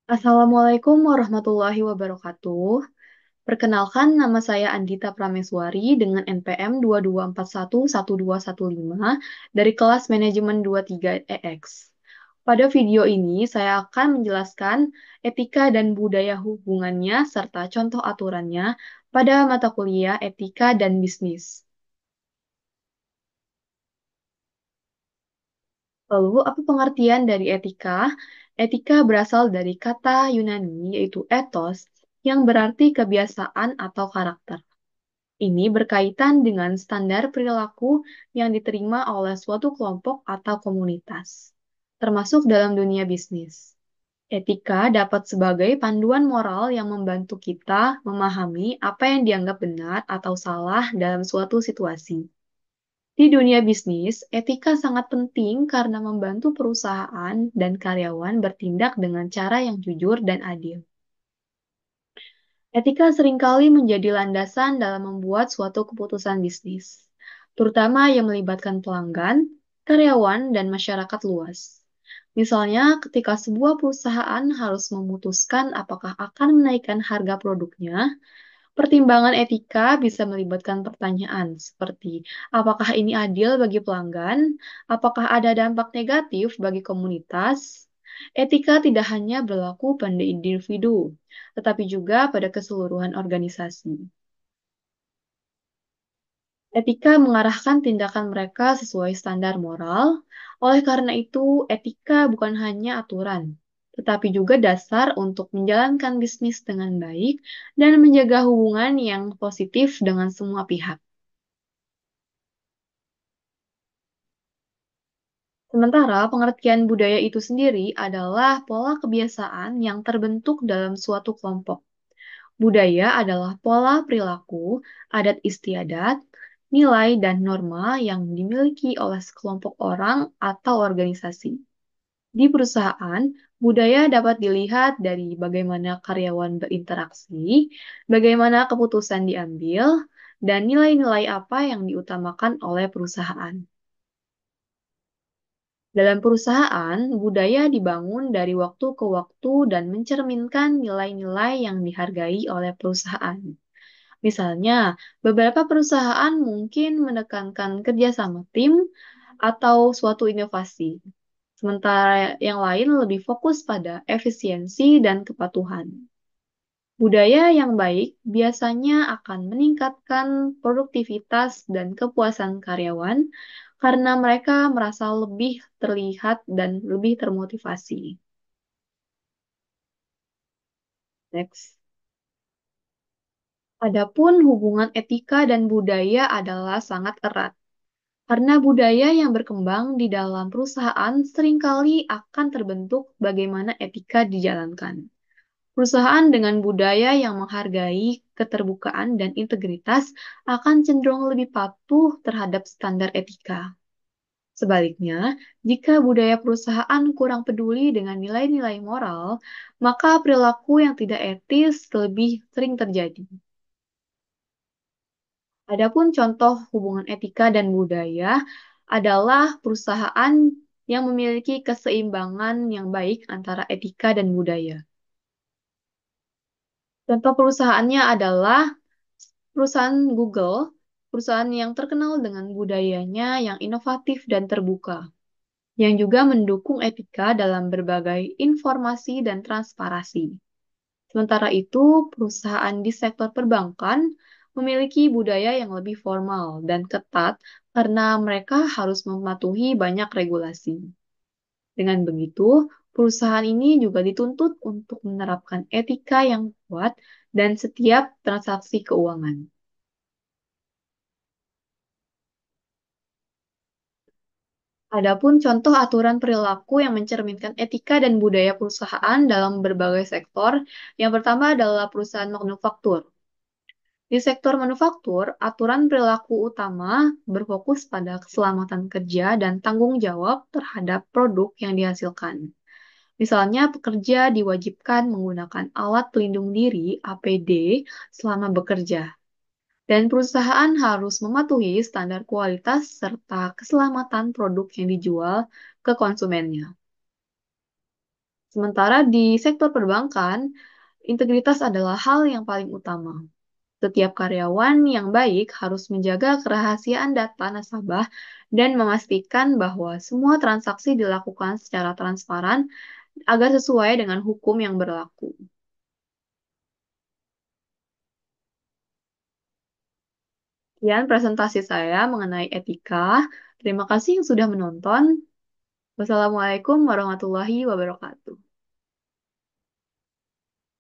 Assalamualaikum warahmatullahi wabarakatuh. Perkenalkan, nama saya Andita Prameswari dengan NPM 22411215 dari kelas Manajemen 23 EX. Pada video ini, saya akan menjelaskan etika dan budaya hubungannya serta contoh aturannya pada mata kuliah etika dan bisnis. Lalu, apa pengertian dari etika? Etika berasal dari kata Yunani, yaitu ethos, yang berarti kebiasaan atau karakter. Ini berkaitan dengan standar perilaku yang diterima oleh suatu kelompok atau komunitas, termasuk dalam dunia bisnis. Etika dapat sebagai panduan moral yang membantu kita memahami apa yang dianggap benar atau salah dalam suatu situasi. Di dunia bisnis, etika sangat penting karena membantu perusahaan dan karyawan bertindak dengan cara yang jujur dan adil. Etika seringkali menjadi landasan dalam membuat suatu keputusan bisnis, terutama yang melibatkan pelanggan, karyawan, dan masyarakat luas. Misalnya, ketika sebuah perusahaan harus memutuskan apakah akan menaikkan harga produknya, pertimbangan etika bisa melibatkan pertanyaan seperti apakah ini adil bagi pelanggan, apakah ada dampak negatif bagi komunitas. Etika tidak hanya berlaku pada individu, tetapi juga pada keseluruhan organisasi. Etika mengarahkan tindakan mereka sesuai standar moral. Oleh karena itu, etika bukan hanya aturan, tetapi juga dasar untuk menjalankan bisnis dengan baik dan menjaga hubungan yang positif dengan semua pihak. Sementara pengertian budaya itu sendiri adalah pola kebiasaan yang terbentuk dalam suatu kelompok. Budaya adalah pola perilaku, adat istiadat, nilai, dan norma yang dimiliki oleh sekelompok orang atau organisasi. Di perusahaan, budaya dapat dilihat dari bagaimana karyawan berinteraksi, bagaimana keputusan diambil, dan nilai-nilai apa yang diutamakan oleh perusahaan. Dalam perusahaan, budaya dibangun dari waktu ke waktu dan mencerminkan nilai-nilai yang dihargai oleh perusahaan. Misalnya, beberapa perusahaan mungkin menekankan kerjasama tim atau suatu inovasi, sementara yang lain lebih fokus pada efisiensi dan kepatuhan. Budaya yang baik biasanya akan meningkatkan produktivitas dan kepuasan karyawan karena mereka merasa lebih terlihat dan lebih termotivasi. Next. Adapun hubungan etika dan budaya adalah sangat erat. Karena budaya yang berkembang di dalam perusahaan seringkali akan terbentuk bagaimana etika dijalankan. Perusahaan dengan budaya yang menghargai keterbukaan dan integritas akan cenderung lebih patuh terhadap standar etika. Sebaliknya, jika budaya perusahaan kurang peduli dengan nilai-nilai moral, maka perilaku yang tidak etis lebih sering terjadi. Adapun contoh hubungan etika dan budaya adalah perusahaan yang memiliki keseimbangan yang baik antara etika dan budaya. Contoh perusahaannya adalah perusahaan Google, perusahaan yang terkenal dengan budayanya yang inovatif dan terbuka, yang juga mendukung etika dalam berbagai informasi dan transparansi. Sementara itu, perusahaan di sektor perbankan memiliki budaya yang lebih formal dan ketat karena mereka harus mematuhi banyak regulasi. Dengan begitu, perusahaan ini juga dituntut untuk menerapkan etika yang kuat dan setiap transaksi keuangan. Adapun contoh aturan perilaku yang mencerminkan etika dan budaya perusahaan dalam berbagai sektor, yang pertama adalah perusahaan manufaktur. Di sektor manufaktur, aturan perilaku utama berfokus pada keselamatan kerja dan tanggung jawab terhadap produk yang dihasilkan. Misalnya, pekerja diwajibkan menggunakan alat pelindung diri (APD) selama bekerja, dan perusahaan harus mematuhi standar kualitas serta keselamatan produk yang dijual ke konsumennya. Sementara di sektor perbankan, integritas adalah hal yang paling utama. Setiap karyawan yang baik harus menjaga kerahasiaan data nasabah dan memastikan bahwa semua transaksi dilakukan secara transparan agar sesuai dengan hukum yang berlaku. Sekian presentasi saya mengenai etika. Terima kasih yang sudah menonton. Wassalamualaikum warahmatullahi wabarakatuh.